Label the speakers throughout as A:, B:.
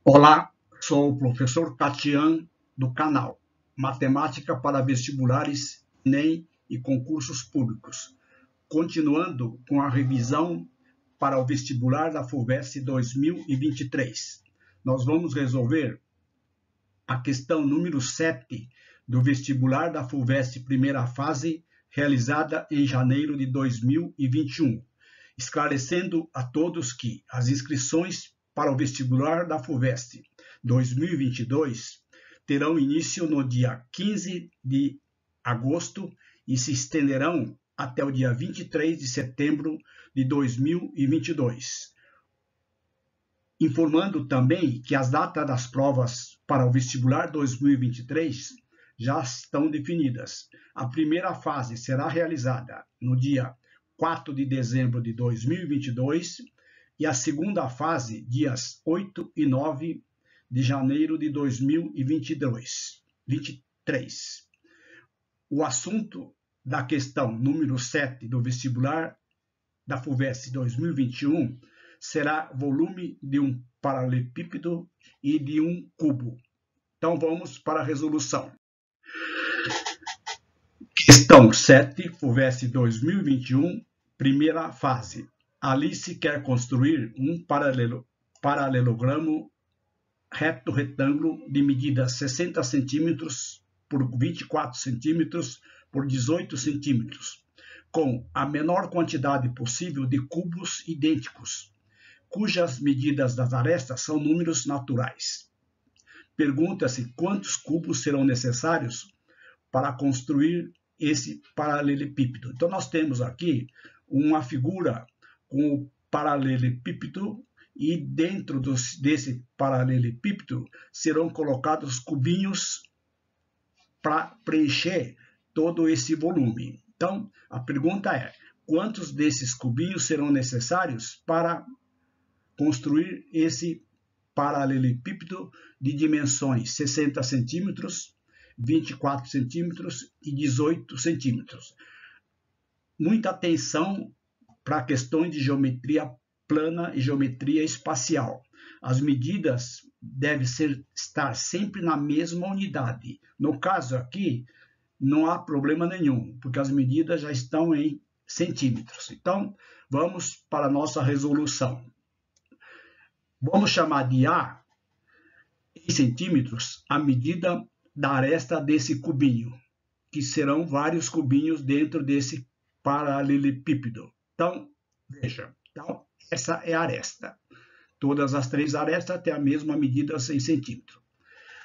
A: Olá, sou o professor Catian do canal Matemática para Vestibulares, Enem e Concursos Públicos. Continuando com a revisão para o vestibular da FUVEST 2023. Nós vamos resolver a questão número 7 do vestibular da FUVEST primeira fase, realizada em janeiro de 2021, esclarecendo a todos que as inscrições para o vestibular da FUVEST 2022 terão início no dia 15 de agosto e se estenderão até o dia 23 de setembro de 2022. Informando também que as datas das provas para o vestibular 2023 já estão definidas. A primeira fase será realizada no dia 4 de dezembro de 2022 e a segunda fase, dias 8 e 9 de janeiro de 2023. O assunto da questão número 7 do vestibular da FUVEST 2021 será volume de um paralelepípedo e de um cubo. Então vamos para a resolução. Questão 7, FUVEST 2021, primeira fase. Alice quer construir um paralelogramo reto retângulo de medidas 60 cm por 24 cm por 18 cm, com a menor quantidade possível de cubos idênticos, cujas medidas das arestas são números naturais. Pergunta-se quantos cubos serão necessários para construir esse paralelepípedo. Então, nós temos aqui uma figura com o paralelepípedo e dentro desse paralelepípedo serão colocados cubinhos para preencher todo esse volume. Então, a pergunta é, quantos desses cubinhos serão necessários para construir esse paralelepípedo de dimensões 60 centímetros, 24 centímetros e 18 centímetros. Muita atenção para questões de geometria plana e geometria espacial. As medidas devem estar sempre na mesma unidade. No caso aqui, não há problema nenhum, porque as medidas já estão em centímetros. Então, vamos para a nossa resolução. Vamos chamar de A, em centímetros, a medida da aresta desse cubinho, que serão vários cubinhos dentro desse paralelepípedo. Então, veja, então, essa é a aresta. Todas as três arestas têm a mesma medida em centímetros.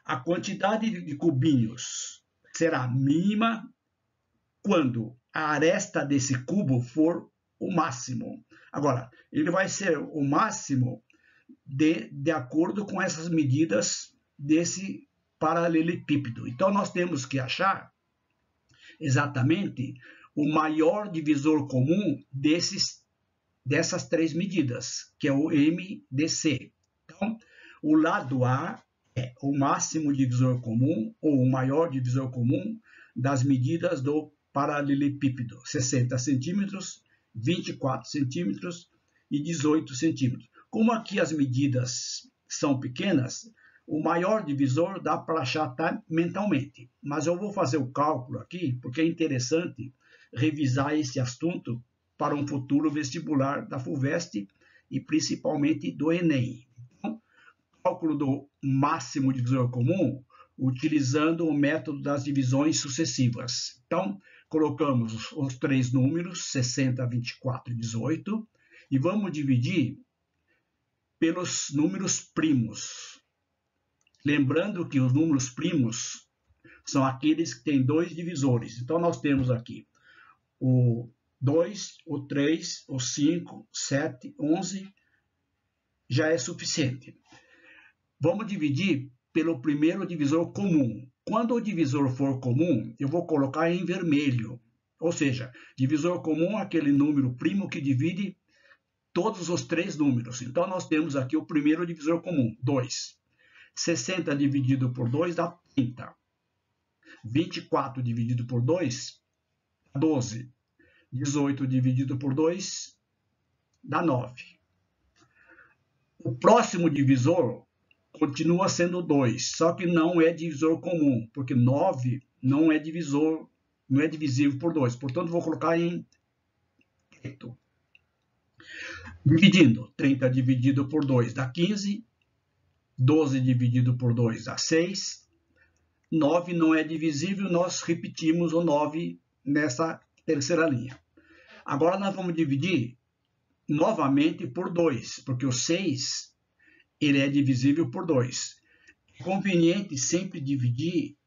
A: A quantidade de cubinhos será mínima quando a aresta desse cubo for o máximo. Agora, ele vai ser o máximo de acordo com essas medidas desse paralelepípedo. Então, nós temos que achar exatamente o maior divisor comum dessas três medidas, que é o MDC. Então, o lado A é o máximo divisor comum ou o maior divisor comum das medidas do paralelepípedo, 60 centímetros, 24 centímetros e 18 centímetros. Como aqui as medidas são pequenas, o maior divisor dá para achar mentalmente. Mas eu vou fazer o cálculo aqui, porque é interessante revisar esse assunto para um futuro vestibular da FUVEST e principalmente do Enem. Então, cálculo do máximo divisor comum, utilizando o método das divisões sucessivas. Então, colocamos os três números, 60, 24 e 18, e vamos dividir pelos números primos. Lembrando que os números primos são aqueles que têm dois divisores. Então, nós temos aqui o 2, o 3, o 5, 7, 11, já é suficiente. Vamos dividir pelo primeiro divisor comum. Quando o divisor for comum, eu vou colocar em vermelho. Ou seja, divisor comum é aquele número primo que divide todos os três números. Então, nós temos aqui o primeiro divisor comum, 2. 60 dividido por 2 dá 30. 24 dividido por 2 dá 12. 18 dividido por 2 dá 9. O próximo divisor continua sendo 2, só que não é divisor comum, porque 9 não é divisor, não é divisível por 2. Portanto, vou colocar em preto. Dividindo, 30 dividido por 2 dá 15, 12 dividido por 2 dá 6, 9 não é divisível, nós repetimos o 9 nessa terceira linha. Agora nós vamos dividir novamente por 2, porque o 6 ele é divisível por 2. É conveniente sempre dividir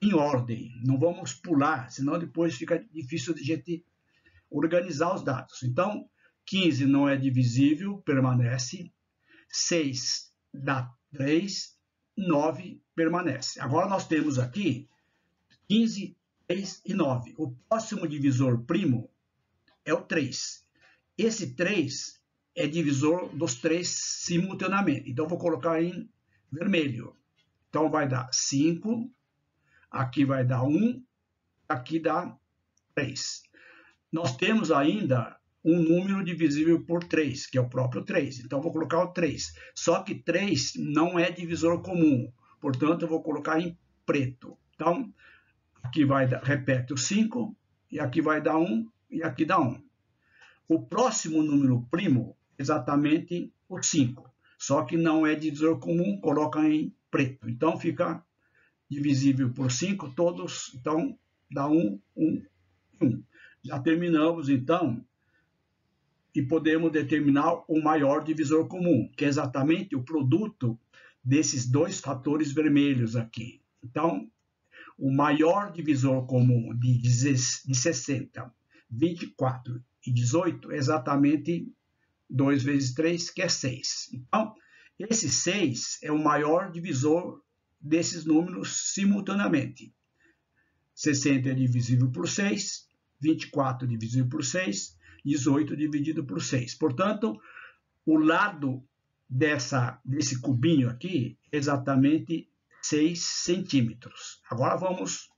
A: em ordem, não vamos pular, senão depois fica difícil de gente organizar os dados. Então, 15 não é divisível, permanece, 6 dá 3, 9 permanece. Agora nós temos aqui 15, 3 e 9. O próximo divisor primo é o 3. Esse 3 é divisor dos 3 simultaneamente. Então, vou colocar em vermelho. Então, vai dar 5, aqui vai dar 1, aqui dá 3. Nós temos ainda um número divisível por 3, que é o próprio 3. Então, vou colocar o 3. Só que 3 não é divisor comum. Portanto, eu vou colocar em preto. Então, aqui vai dar, repete o 5, e aqui vai dar 1, e aqui dá 1. O próximo número primo é exatamente o 5. Só que não é divisor comum, coloca em preto. Então, fica divisível por 5 todos. Então, dá 1, 1, 1. Já terminamos, então, e podemos determinar o maior divisor comum, que é exatamente o produto desses dois fatores vermelhos aqui. Então, o maior divisor comum de 60, 24 e 18 é exatamente 2 vezes 3, que é 6. Então, esse 6 é o maior divisor desses números simultaneamente. 60 é divisível por 6, 24 é divisível por 6, 18 dividido por 6. Portanto, o lado desse cubinho aqui é exatamente 6 centímetros. Agora vamos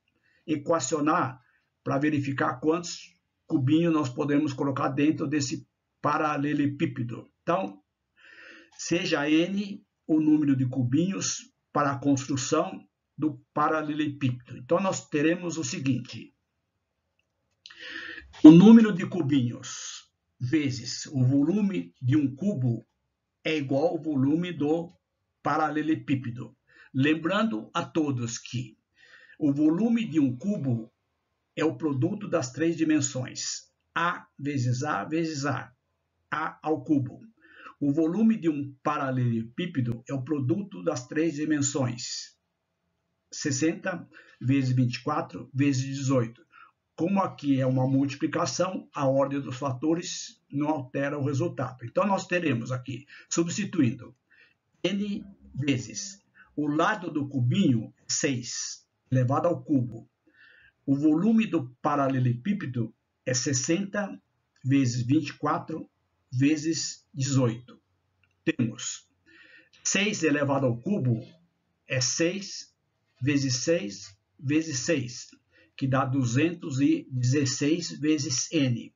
A: equacionar para verificar quantos cubinhos nós podemos colocar dentro desse paralelepípedo. Então, seja n o número de cubinhos para a construção do paralelepípedo. Então, nós teremos o seguinte: o número de cubinhos vezes o volume de um cubo é igual ao volume do paralelepípedo. Lembrando a todos que o volume de um cubo é o produto das três dimensões, A vezes A vezes A ao cubo. O volume de um paralelepípedo é o produto das três dimensões, 60 vezes 24 vezes 18. Como aqui é uma multiplicação, a ordem dos fatores não altera o resultado. Então, nós teremos aqui, substituindo n vezes o lado do cubinho, 6, elevado ao cubo. O volume do paralelepípedo é 60 vezes 24 vezes 18. Temos 6 elevado ao cubo é 6 vezes 6 vezes 6, que dá 216 vezes n.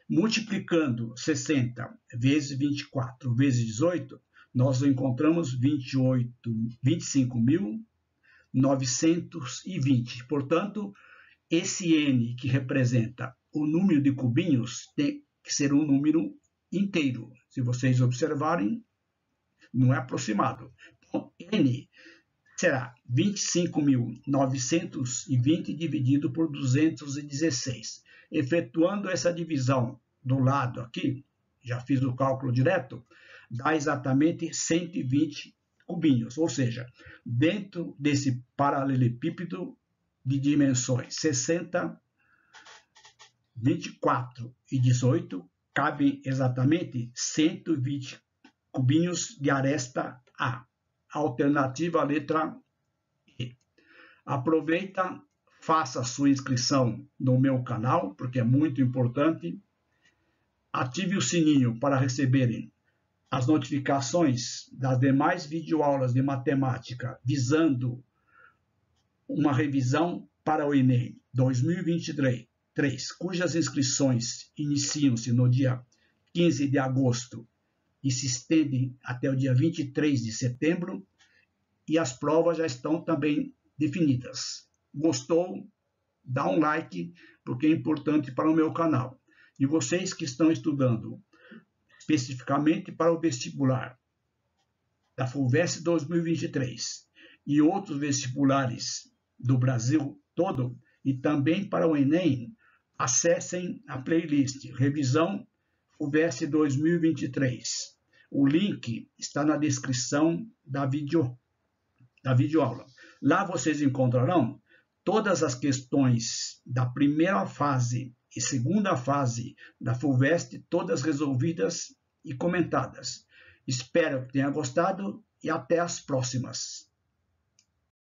A: Multiplicando 60 vezes 24 vezes 18, nós encontramos 25.920. Portanto, esse n que representa o número de cubinhos tem que ser um número inteiro. Se vocês observarem, não é aproximado. Então, n será 25.920 dividido por 216. Efetuando essa divisão do lado aqui, já fiz o cálculo direto, dá exatamente 120 cubinhos. Ou seja, dentro desse paralelepípedo de dimensões 60, 24 e 18, cabem exatamente 120 cubinhos de aresta A. Alternativa a letra E. Aproveita, faça a sua inscrição no meu canal, porque é muito importante. Ative o sininho para receberem as notificações das demais videoaulas de matemática visando uma revisão para o Enem 2023, cujas inscrições iniciam-se no dia 15 de agosto e se estendem até o dia 23 de setembro, e as provas já estão também definidas. Gostou? Dá um like, porque é importante para o meu canal. E vocês que estão estudando especificamente para o vestibular da FUVEST 2023 e outros vestibulares do Brasil todo e também para o Enem, acessem a playlist Revisão FUVEST 2023. O link está na descrição da videoaula. Lá vocês encontrarão todas as questões da primeira fase e segunda fase da FUVEST, todas resolvidas e comentadas. Espero que tenha gostado e até as próximas.